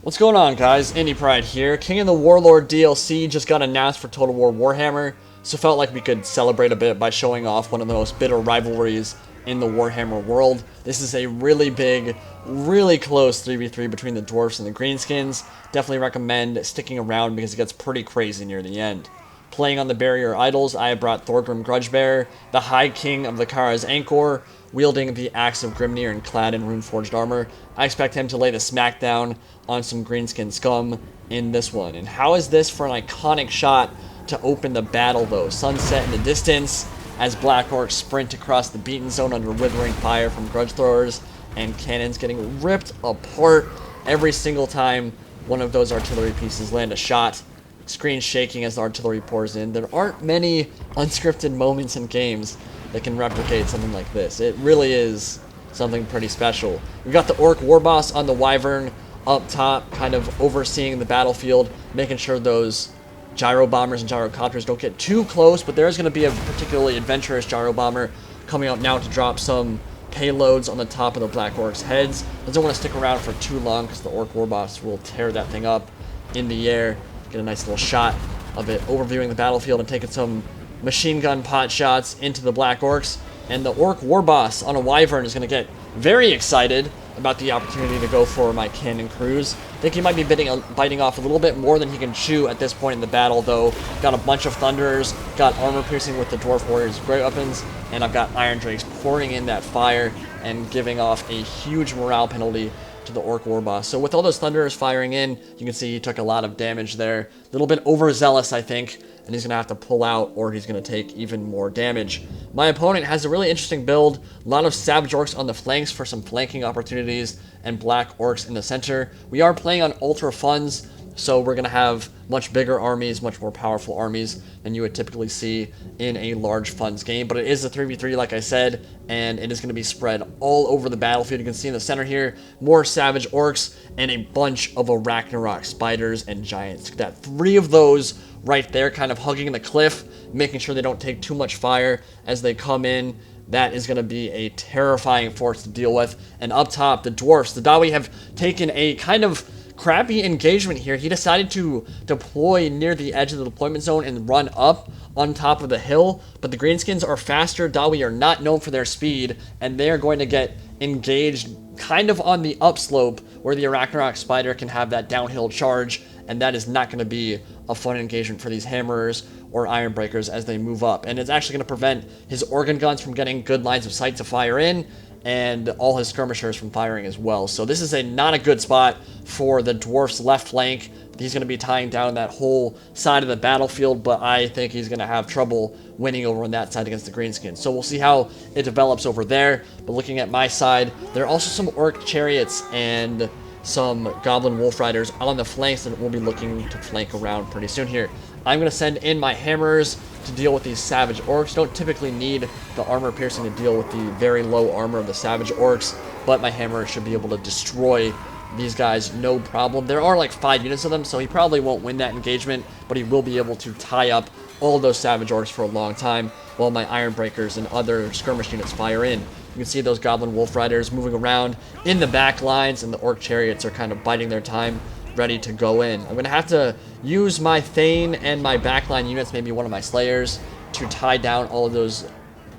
What's going on, guys? Indie Pride here. King of the Warlord DLC just got announced for Total War Warhammer, so felt like we could celebrate a bit by showing off one of the most bitter rivalries in the Warhammer world. This is a really big, really close 3v3 between the Dwarfs and the Greenskins. Definitely recommend sticking around because it gets pretty crazy near the end. Playing on the barrier idols, I have brought Thorgrim Grudgebearer, the High King of the Kara's Anchor, wielding the Axe of Grimnir and clad in rune-forged armor. I expect him to lay the smackdown on some greenskin scum in this one. And how is this for an iconic shot to open the battle, though? Sunset in the distance as Black Orcs sprint across the beaten zone under withering fire from grudge throwers, and cannons getting ripped apart every single time one of those artillery pieces land a shot. Screen shaking as the artillery pours in. There aren't many unscripted moments in games that can replicate something like this. It really is something pretty special. We've got the Orc War Boss on the Wyvern up top, kind of overseeing the battlefield, making sure those gyro bombers and gyrocopters don't get too close, but there's going to be a particularly adventurous gyro bomber coming out now to drop some payloads on the top of the Black Orcs' heads. Doesn't want to stick around for too long because the Orc War Boss will tear that thing up in the air. Get a nice little shot of it overviewing the battlefield and taking some machine gun pot shots into the Black Orcs. And the Orc War Boss on a Wyvern is going to get very excited about the opportunity to go for my cannon crews. I think he might be biting off a little bit more than he can chew at this point in the battle, though. Got a bunch of Thunders, got armor piercing with the Dwarf Warriors' great weapons, and I've got Irondrakes pouring in that fire and giving off a huge morale penalty to the Orc War Boss. So with all those Thunders firing in, you can see he took a lot of damage there. A little bit overzealous, I think, and he's going to have to pull out or he's going to take even more damage. My opponent has a really interesting build. A lot of Savage Orcs on the flanks for some flanking opportunities and Black Orcs in the center. We are playing on Ultra Funds, so we're going to have much bigger armies, much more powerful armies than you would typically see in a large funds game. But it is a 3v3, like I said, and it is going to be spread all over the battlefield. You can see in the center here, more Savage Orcs and a bunch of Arachnarok Spiders and Giants. That 3 of those right there kind of hugging the cliff, making sure they don't take too much fire as they come in. That is going to be a terrifying force to deal with. And up top, the Dwarfs. The Dawi have taken a kind of crappy engagement here. He decided to deploy near the edge of the deployment zone and run up on top of the hill, but the Greenskins are faster. Dawi are not known for their speed, and they are going to get engaged kind of on the upslope where the Arachnarok Spider can have that downhill charge, and that is not going to be a fun engagement for these Hammerers or Ironbreakers as they move up. And it's actually going to prevent his organ guns from getting good lines of sight to fire in, and all his skirmishers from firing as well. So this is not a good spot for the Dwarf's left flank. He's going to be tying down that whole side of the battlefield, but I think he's going to have trouble winning over on that side against the Greenskins. So we'll see how it develops over there. But looking at my side, there are also some Orc Chariots and some Goblin Wolf Riders on the flanks that we'll be looking to flank around pretty soon here. I'm going to send in my Hammerers to deal with these Savage Orcs. Don't typically need the armor piercing to deal with the very low armor of the Savage Orcs, but my Hammerers should be able to destroy these guys no problem. There are like 5 units of them, so he probably won't win that engagement, but he will be able to tie up all those Savage Orcs for a long time while my Ironbreakers and other skirmish units fire in. You can see those Goblin Wolf Riders moving around in the back lines, and the Orc Chariots are kind of biding their time, ready to go in. I'm going to have to use my Thane and my backline units, maybe one of my Slayers, to tie down all of those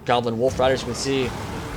Goblin Wolf Riders. You can see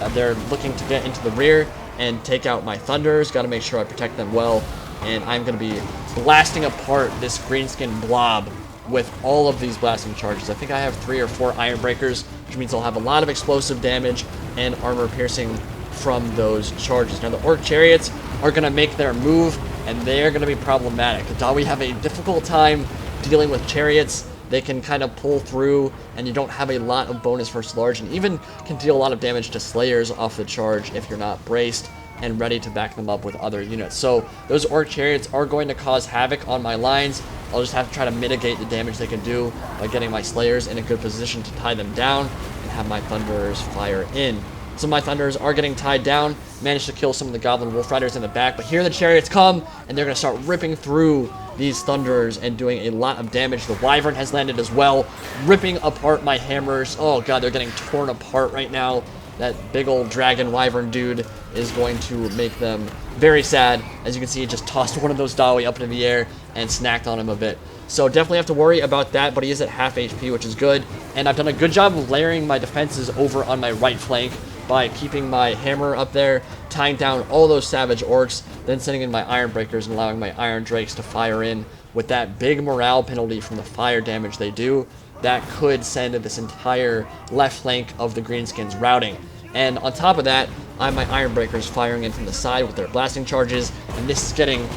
they're looking to get into the rear and take out my Thunders. Got to make sure I protect them well, and I'm going to be blasting apart this Greenskin blob with all of these blasting charges. I think I have 3 or 4 Ironbreakers, which means I'll have a lot of explosive damage and armor piercing from those charges. Now the Orc Chariots are going to make their move, and they're going to be problematic. The Dawi have a difficult time dealing with Chariots. They can kind of pull through, and you don't have a lot of bonus versus large, and even can deal a lot of damage to Slayers off the charge if you're not braced and ready to back them up with other units. So those Orc Chariots are going to cause havoc on my lines. I'll just have to try to mitigate the damage they can do by getting my Slayers in a good position to tie them down and have my Thunderers fire in. Some of my Thunderers are getting tied down, managed to kill some of the Goblin Wolf Riders in the back, but here the Chariots come, and they're going to start ripping through these Thunderers and doing a lot of damage. The Wyvern has landed as well, ripping apart my Hammers. Oh god, they're getting torn apart right now That big old dragon wyvern dude is going to make them very sad. As you can see, he just tossed one of those Dawi up into the air and snacked on him a bit. So definitely have to worry about that, but he is at half HP, which is good. And I've done a good job of layering my defenses over on my right flank by keeping my hammer up there, tying down all those savage orcs, then sending in my Ironbreakers and allowing my Irondrakes to fire in with that big morale penalty from the fire damage they do. That could send this entire left flank of the Greenskins routing. And on top of that, I have my Ironbreakers firing in from the side with their blasting charges, and this is getting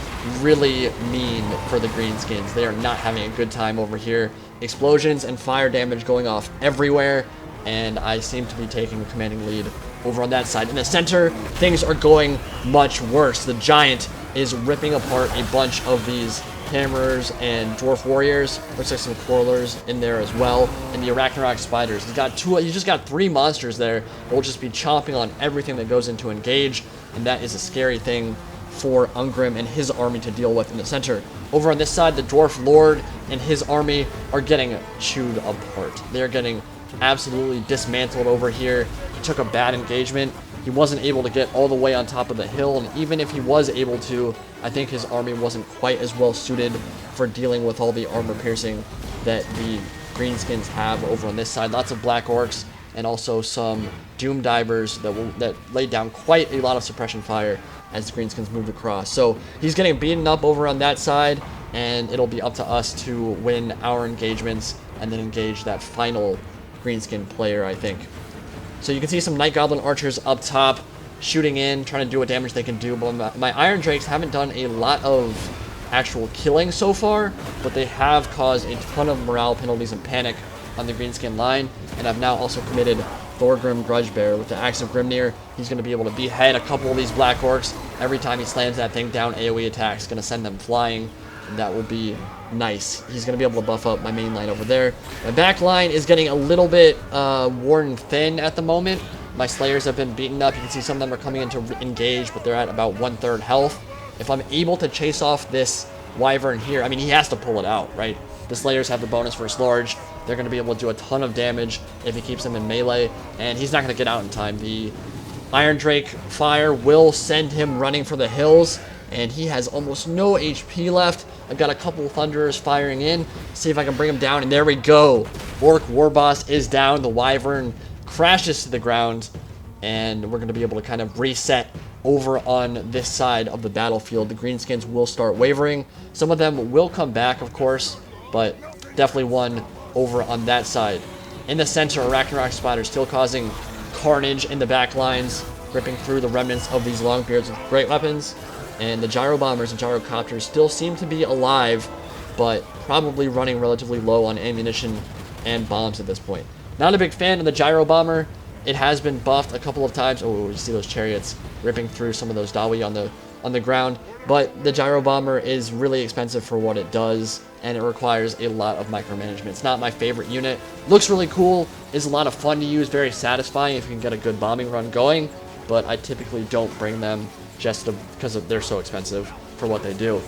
really mean for the Greenskins. They are not having a good time over here. Explosions and fire damage going off everywhere, and I seem to be taking the commanding lead over on that side. In the center, things are going much worse. The Giant is ripping apart a bunch of these Hammerers and Dwarf Warriors. Looks like some Quarrelers in there as well. And the Arachnarok Spiders. He's just got 3 monsters there that will just be chomping on everything that goes into engage. And that is a scary thing for Ungrim and his army to deal with in the center. Over on this side, the Dwarf Lord and his army are getting chewed apart. They're getting absolutely dismantled over here. He took a bad engagement. He wasn't able to get all the way on top of the hill, and even if he was able to, I think his army wasn't quite as well suited for dealing with all the armor piercing that the Greenskins have over on this side. Lots of Black Orcs and also some Doom Divers that laid down quite a lot of suppression fire as the Greenskins moved across. So he's getting beaten up over on that side, and it'll be up to us to win our engagements and then engage that final Greenskin player, I think. So you can see some Night Goblin Archers up top, shooting in, trying to do what damage they can do. But my Irondrakes haven't done a lot of actual killing so far, but they have caused a ton of morale penalties and panic on the Greenskin line. And I've now also committed Thorgrim Grudgebearer with the Axe of Grimnir. He's going to be able to behead a couple of these Black Orcs. Every time he slams that thing down, AoE attacks, going to send them flying. And that will be nice. He's going to be able to buff up my main line over there. My back line is getting a little bit worn thin at the moment. My Slayers have been beaten up. You can see some of them are coming in to engage, but they're at about 1/3 health. If I'm able to chase off this Wyvern here, I mean, he has to pull it out, right? The Slayers have the bonus versus large. They're going to be able to do a ton of damage if he keeps them in melee, and he's not going to get out in time. The Iron Drake fire will send him running for the hills, and he has almost no HP left. I've got a couple Thunderers firing in. See if I can bring him down, and there we go. Orc Warboss is down. The Wyvern crashes to the ground, and we're going to be able to kind of reset over on this side of the battlefield. The Greenskins will start wavering. Some of them will come back, of course, but definitely one over on that side. In the center, Arachnarok Spiders still causing carnage in the back lines, ripping through the remnants of these Longbeards with great weapons. And the Gyro Bombers and Gyrocopters still seem to be alive, but probably running relatively low on ammunition and bombs at this point. Not a big fan of the Gyro Bomber. It has been buffed a couple of times. Oh, you see those chariots ripping through some of those Dawi on the ground. But the Gyro Bomber is really expensive for what it does, and it requires a lot of micromanagement. It's not my favorite unit. Looks really cool, is a lot of fun to use, very satisfying if you can get a good bombing run going, but I typically don't bring them just because they're so expensive for what they do.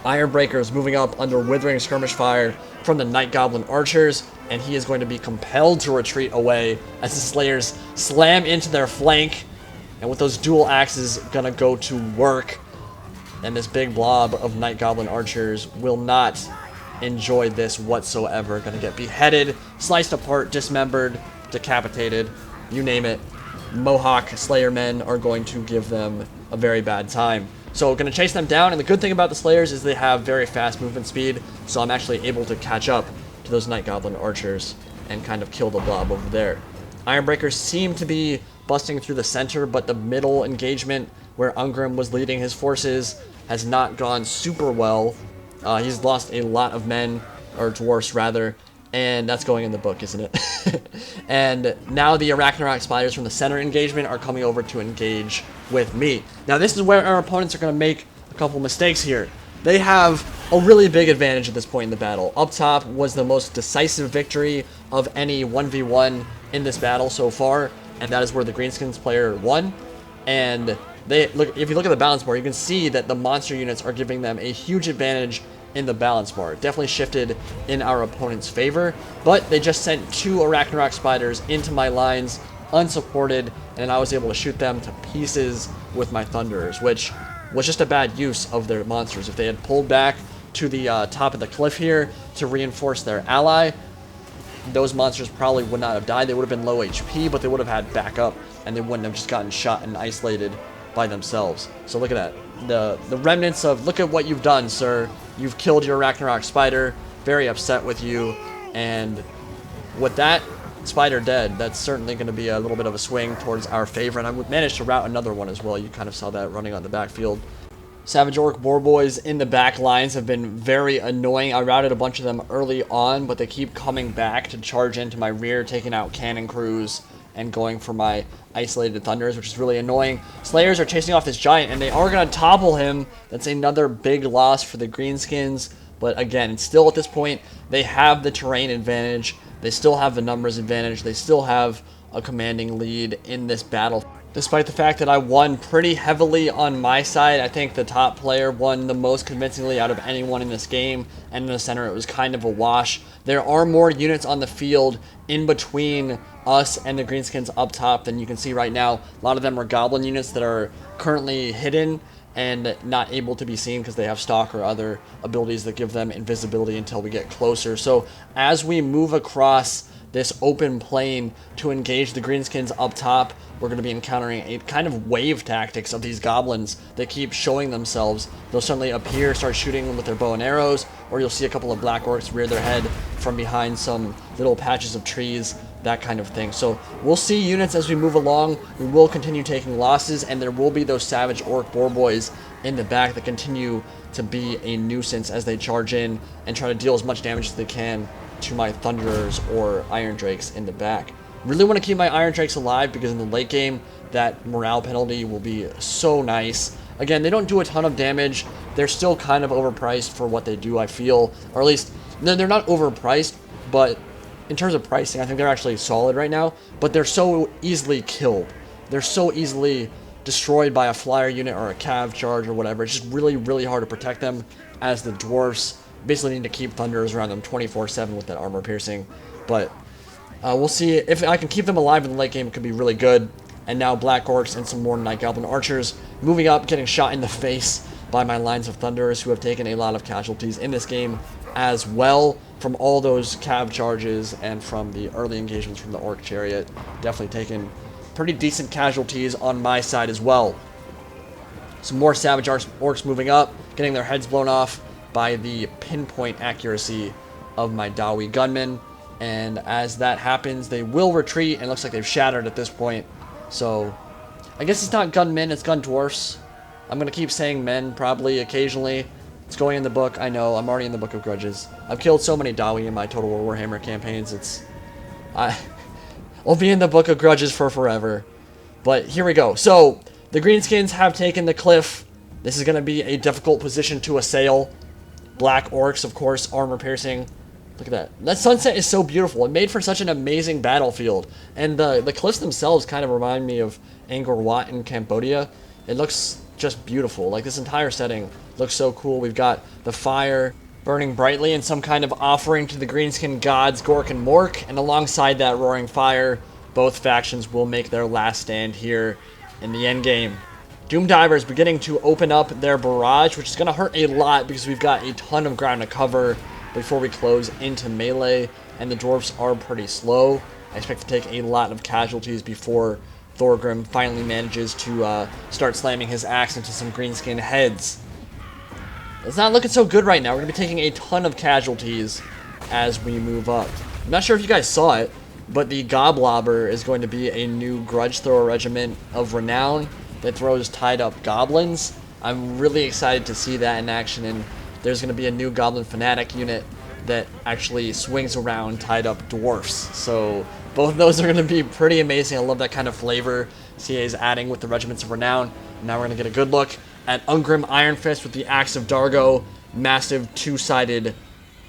Ironbreakers moving up under withering skirmish fire from the Night Goblin Archers, and he is going to be compelled to retreat away as the Slayers slam into their flank, and with those dual axes gonna go to work, and this big blob of Night Goblin Archers will not enjoy this whatsoever. Gonna get beheaded, sliced apart, dismembered, decapitated, you name it. Mohawk Slayer men are going to give them a very bad time. So going to chase them down, and the good thing about the Slayers is they have very fast movement speed, so I'm actually able to catch up to those Night Goblin Archers and kind of kill the blob over there. Ironbreakers seem to be busting through the center, but the middle engagement where Ungrim was leading his forces has not gone super well. He's lost a lot of men, or dwarfs rather, and that's going in the book, isn't it? And now the Arachnarok Spiders from the center engagement are coming over to engage with me. Now this is where our opponents are going to make a couple mistakes here. They have a really big advantage at this point in the battle. Up top was the most decisive victory of any 1v1 in this battle so far, and that is where the Greenskins player won. And if you look at the balance bar, you can see that the monster units are giving them a huge advantage in the balance bar. It definitely shifted in our opponent's favor, but they just sent 2 Arachnarok Spiders into my lines, unsupported, and I was able to shoot them to pieces with my Thunderers, which was just a bad use of their monsters. If they had pulled back to the top of the cliff here to reinforce their ally, those monsters probably would not have died. They would have been low HP, but they would have had backup, and they wouldn't have just gotten shot and isolated by themselves. So look at that. The remnants of, look at what you've done, sir. You've killed your Arachnarok Spider. Very upset with you. And with that spider dead, that's certainly going to be a little bit of a swing towards our favor. And I managed to route another one as well. You kind of saw that running on the backfield. Savage Orc Boar Boys in the back lines have been very annoying. I routed a bunch of them early on, but they keep coming back to charge into my rear, taking out cannon crews and going for my isolated Thunders, which is really annoying. Slayers are chasing off this giant, and they are going to topple him. That's another big loss for the Greenskins. But again, it's still at this point, they have the terrain advantage. They still have the numbers advantage. They still have a commanding lead in this battle. Despite the fact that I won pretty heavily on my side, I think the top player won the most convincingly out of anyone in this game, and in the center it was kind of a wash. There are more units on the field in between us and the Greenskins up top than you can see right now. A lot of them are Goblin units that are currently hidden and not able to be seen because they have stock or other abilities that give them invisibility until we get closer. So as we move across this open plain to engage the Greenskins up top, we're going to be encountering a kind of wave tactics of these goblins that keep showing themselves. They'll suddenly appear, start shooting them with their bow and arrows, or you'll see a couple of black orcs rear their head from behind some little patches of trees, that kind of thing. So we'll see units as we move along. We will continue taking losses, and there will be those Savage Orc Boar Boys in the back that continue to be a nuisance as they charge in and try to deal as much damage as they can to my Thunderers or Irondrakes in the back. Really want to keep my Irondrakes alive because in the late game, that morale penalty will be so nice. Again, they don't do a ton of damage. They're still kind of overpriced for what they do, I feel. Or at least, they're not overpriced, but in terms of pricing, I think they're actually solid right now. But they're so easily killed. They're so easily destroyed by a flyer unit or a cav charge or whatever. It's just really, really hard to protect them, as the Dwarfs basically need to keep Thunderers around them 24/7 with that armor piercing. But we'll see if I can keep them alive in the late game. It could be really good. And now Black Orcs and some more Night Goblin Archers moving up, getting shot in the face by my lines of Thunderers, who have taken a lot of casualties in this game as well from all those cav charges and from the early engagements from the Orc Chariot. Definitely taken pretty decent casualties on my side as well. Some more Savage Orcs moving up, getting their heads blown off by the pinpoint accuracy of my Dawi gunmen. And as that happens, they will retreat, and it looks like they've shattered at this point. So I guess it's not gunmen, it's gun dwarfs. I'm going to keep saying men, probably, occasionally. It's going in the book, I know. I'm already in the Book of Grudges. I've killed so many Dawi in my Total War Warhammer campaigns. I'll be in the Book of Grudges for forever. But here we go. So the Greenskins have taken the cliff. This is going to be a difficult position to assail. Black Orcs, of course, armor piercing. Look at that. That sunset is so beautiful. It made for such an amazing battlefield. And the cliffs themselves kind of remind me of Angkor Wat in Cambodia. It looks just beautiful. Like, this entire setting looks so cool. We've got the fire burning brightly in some kind of offering to the Greenskin gods, Gork and Mork. And alongside that roaring fire, both factions will make their last stand here in the endgame. Doom Divers beginning to open up their barrage, which is going to hurt a lot because we've got a ton of ground to cover before we close into melee, and the Dwarfs are pretty slow. I expect to take a lot of casualties before Thorgrim finally manages to start slamming his axe into some Greenskin heads. It's not looking so good right now. We're going to be taking a ton of casualties as we move up. I'm not sure if you guys saw it, but the Goblobber is going to be a new Grudge Thrower regiment of renown that throws tied up goblins. I'm really excited to see that in action, and there's going to be a new Goblin Fanatic unit that actually swings around tied up dwarfs. So both of those are going to be pretty amazing. I love that kind of flavor CA is adding with the Regiments of Renown. Now we're going to get a good look at Ungrim Ironfist with the Axe of Dargo. Massive two-sided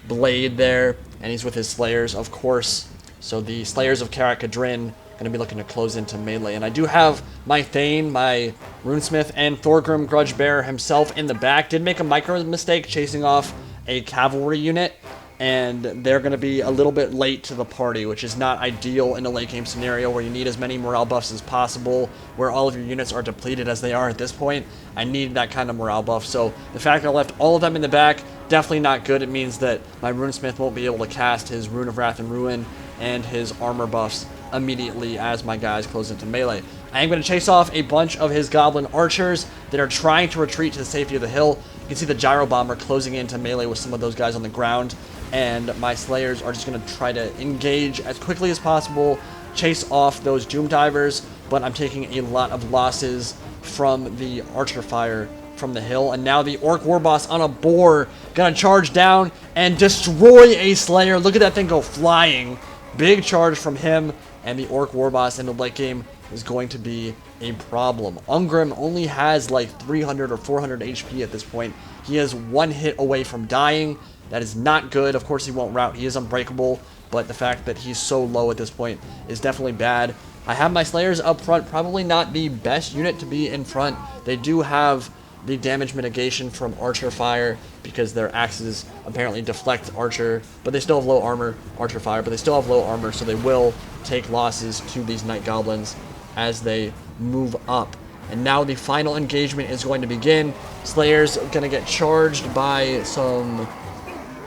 blade there. And he's with his Slayers, of course. So the Slayers of Karak Kadrin going to be looking to close into melee. And I do have my Thane, my Runesmith, and Thorgrim Grudgebearer himself in the back. Did make a micro mistake chasing off a cavalry unit. and they're going to be a little bit late to the party, which is not ideal in a late game scenario where you need as many morale buffs as possible, where all of your units are depleted as they are at this point. I need that kind of morale buff, so the fact that I left all of them in the back, definitely not good. It means that my runesmith won't be able to cast his Rune of Wrath and Ruin and his armor buffs immediately as my guys close into melee. I am going to chase off a bunch of his goblin archers that are trying to retreat to the safety of the hill. You can see the gyro bomber closing into melee with some of those guys on the ground, and my slayers are just going to try to engage as quickly as possible, chase off those doom divers, but I'm taking a lot of losses from the archer fire from the hill. And now the orc warboss on a boar gonna charge down and destroy a slayer. Look at that thing go flying. Big charge from him, and the orc warboss in the late game is going to be a problem. Ungrim only has like 300 or 400 HP at this point. He is one hit away from dying. That is not good. Of course he won't rout. He is unbreakable, but the fact that he's so low at this point is definitely bad. I have my slayers up front. Probably not the best unit to be in front. They do have the damage mitigation from archer fire because their axes apparently deflect archer, but they still have low armor, archer fire, but they still have low armor, so they will take losses to these night goblins as they move up. And now the final engagement is going to begin. Slayers are going to get charged by some,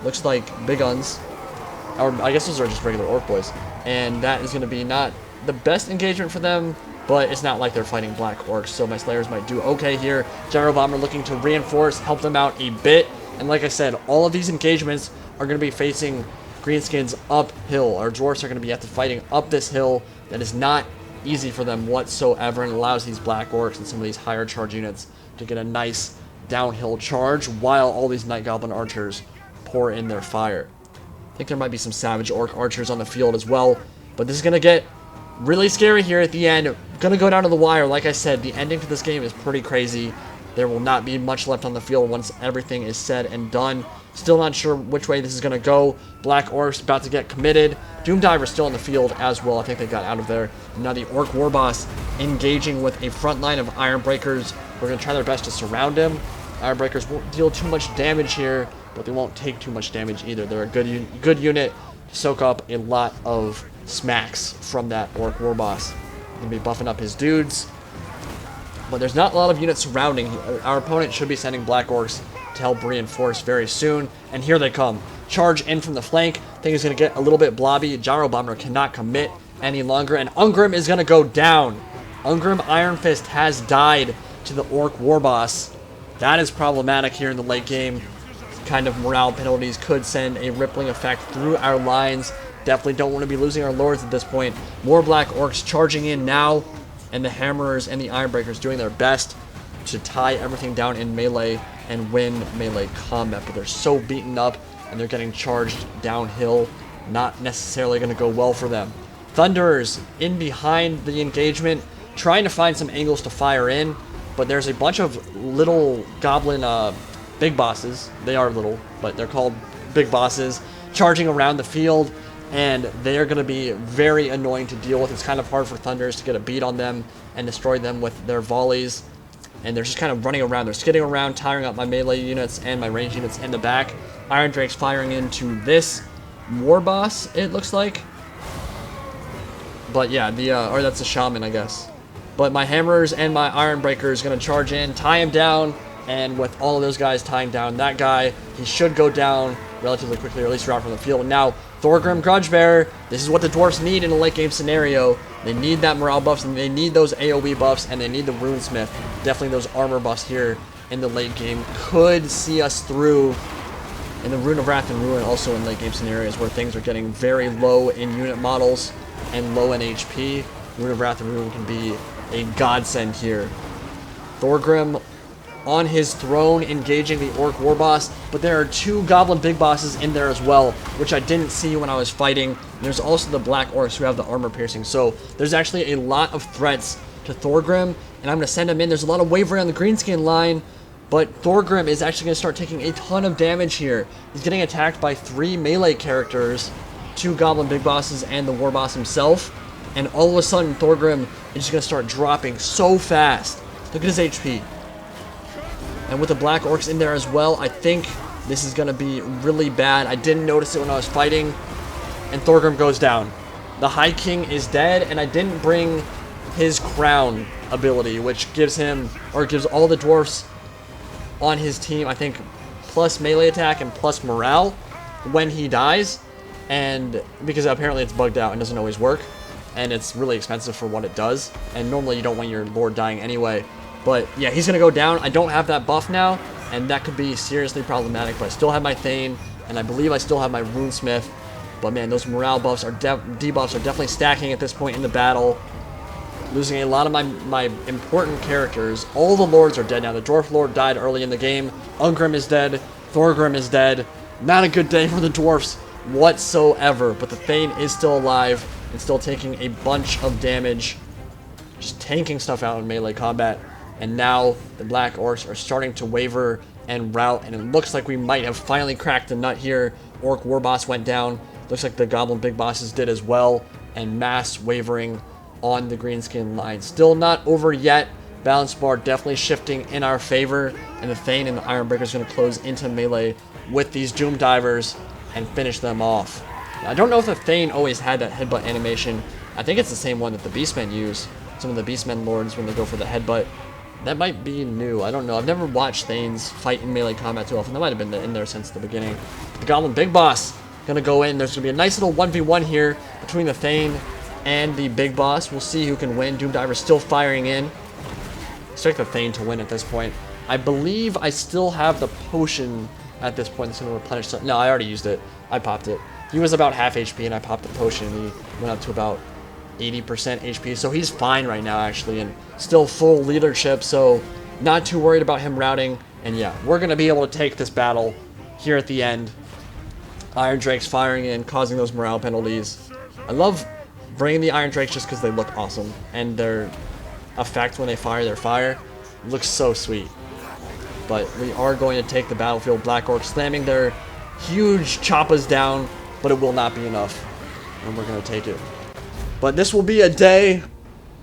looks like big guns, or I guess those are just regular orc boys, and that is going to be not the best engagement for them, but it's not like they're fighting black orcs, so my slayers might do okay here. Gyro bomber looking to reinforce, help them out a bit, and like I said, all of these engagements are going to be facing greenskins uphill. Our dwarfs are going to be fighting up this hill that is not easy for them whatsoever, and allows these black orcs and some of these higher charge units to get a nice downhill charge while all these night goblin archers pour in their fire. I think there might be some savage orc archers on the field as well, but this is going to get really scary here at the end. Gonna go down to the wire. Like I said, the ending to this game is pretty crazy. There will not be much left on the field once everything is said and done. Still not sure which way this is gonna go. Black Orcs about to get committed. Doom Diver's still on the field as well. I think they got out of there. And now the Orc Warboss engaging with a front line of Ironbreakers. We're gonna try their best to surround him. Ironbreakers won't deal too much damage here, but they won't take too much damage either. They're a good unit to soak up a lot of smacks from that Orc Warboss. Gonna be buffing up his dudes, but there's not a lot of units surrounding. Our opponent should be sending Black Orcs to help reinforce very soon, and here they come. Charge in from the flank. Thing is gonna get a little bit blobby. Gyro Bomber cannot commit any longer, and Ungrim is gonna go down. Ungrim Ironfist has died to the Orc Warboss. That is problematic here in the late game. Kind of morale penalties could send a rippling effect through our lines. Definitely don't want to be losing our lords at this point. More Black Orcs charging in now, and the Hammerers and the Ironbreakers doing their best to tie everything down in melee and win melee combat. But they're so beaten up, and they're getting charged downhill. Not necessarily going to go well for them. Thunderers in behind the engagement, trying to find some angles to fire in, but there's a bunch of little goblin big bosses. They are little, but they're called big bosses, charging around the field, and they're going to be very annoying to deal with. It's kind of hard for Thunderers to get a beat on them and destroy them with their volleys, and they're just kind of running around. They're skidding around, tiring up my melee units and my range units in the back. Irondrakes firing into this war boss, it looks like. But yeah, or that's a shaman, I guess. But my Hammerers and my Ironbreakers going to charge in, tie him down, and with all of those guys tying down that guy, he should go down relatively quickly, or at least route from the field. And now, Thorgrim Grudgebearer, this is what the Dwarfs need in a late game scenario. They need that morale buffs, and they need those AoE buffs, and they need the Runesmith. Definitely those armor buffs here in the late game could see us through. And the Rune of Wrath and Ruin also in late game scenarios where things are getting very low in unit models and low in HP. Rune of Wrath and Ruin can be a godsend here. Thorgrim on his throne engaging the Orc Warboss, but there are two Goblin Big Bosses in there as well, which I didn't see when I was fighting. There's also the Black Orcs who have the armor piercing, so there's actually a lot of threats to Thorgrim, and I'm going to send him in. There's a lot of Wyvern on the Greenskin line, but Thorgrim is actually going to start taking a ton of damage here. He's getting attacked by 3 melee characters, 2 Goblin Big Bosses, and the Warboss himself, and all of a sudden Thorgrim is just going to start dropping so fast. Look at his HP. And with the Black Orcs in there as well, I think This is going to be really bad. I didn't notice it when I was fighting, and Thorgrim goes down. The High King is dead, and I didn't bring his crown ability, which gives him, or gives all the dwarfs on his team, I think, plus melee attack and plus morale when he dies. And because apparently it's bugged out and doesn't always work, and it's really expensive for what it does, and normally you don't want your lord dying anyway. But yeah, he's gonna go down. I don't have that buff now, and that could be seriously problematic, but I still have my Thane, and I believe I still have my Runesmith. But man, those morale buffs are debuffs are definitely stacking at this point in the battle. Losing a lot of my important characters. All the lords are dead now. The Dwarf Lord died early in the game. Ungrim is dead. Thorgrim is dead. Not a good day for the dwarfs whatsoever, but the Thane is still alive and still taking a bunch of damage, just tanking stuff out in melee combat. And now the Black Orcs are starting to waver and rout, and it looks like we might have finally cracked the nut here. Orc War Boss went down. Looks like the Goblin Big Bosses did as well, and mass wavering on the Greenskin line. Still not over yet. Balance bar definitely shifting in our favor, and the Thane and the Ironbreakers is going to close into melee with these Doom Divers and finish them off. Now, I don't know if the Thane always had that headbutt animation. I think it's the same one that the Beastmen use. Some of the Beastmen lords, when they go for the headbutt. That might be new. I don't know. I've never watched Thanes fight in melee combat too often. That might have been in there since the beginning. The Goblin Big Boss gonna go in. There's gonna be a nice little 1v1 here between the Thane and the Big Boss. We'll see who can win. Doom Diver's still firing in. Expect the Thane to win at this point. I believe I still have the potion at this point that's gonna replenish some. No, I already used it. I popped it. He was about half HP and I popped the potion and he went up to about 80% HP. So he's fine right now actually, and still full leadership, so not too worried about him routing. And yeah, we're gonna be able to take this battle here at the end. Irondrakes firing in, causing those morale penalties. I love bringing the Irondrakes just because they look awesome, and their effect when they fire their fire looks so sweet. But we are going to take the battlefield. Black Orcs slamming their huge choppas down, but it will not be enough, and we're going to take it. But this will be a day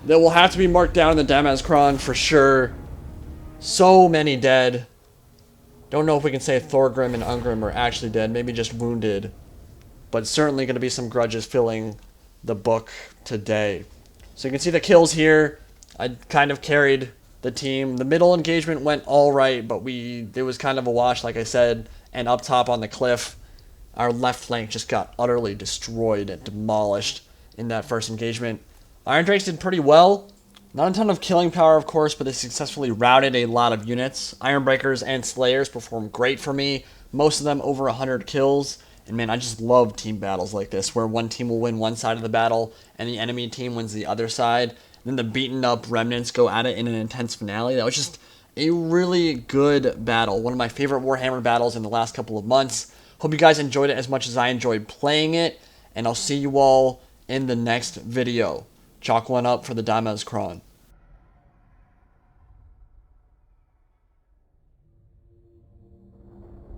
that will have to be marked down in the Damazkron for sure. So many dead. Don't know if we can say Thorgrim and Ungrim are actually dead. Maybe just wounded. But certainly going to be some grudges filling the book today. So you can see the kills here. I kind of carried the team. The middle engagement went all right, but it was kind of a wash, like I said. And up top on the cliff, our left flank just got utterly destroyed and demolished in that first engagement. Irondrakes did pretty well. Not a ton of killing power, of course, but they successfully routed a lot of units. Ironbreakers and Slayers performed great for me. Most of them over 100 kills. And man, I just love team battles like this, where one team will win one side of the battle and the enemy team wins the other side. Then the beaten up remnants go at it in an intense finale. That was just a really good battle. One of my favorite Warhammer battles in the last couple of months. Hope you guys enjoyed it as much as I enjoyed playing it. And I'll see you all in the next video. Chalk one up for the Damazkron.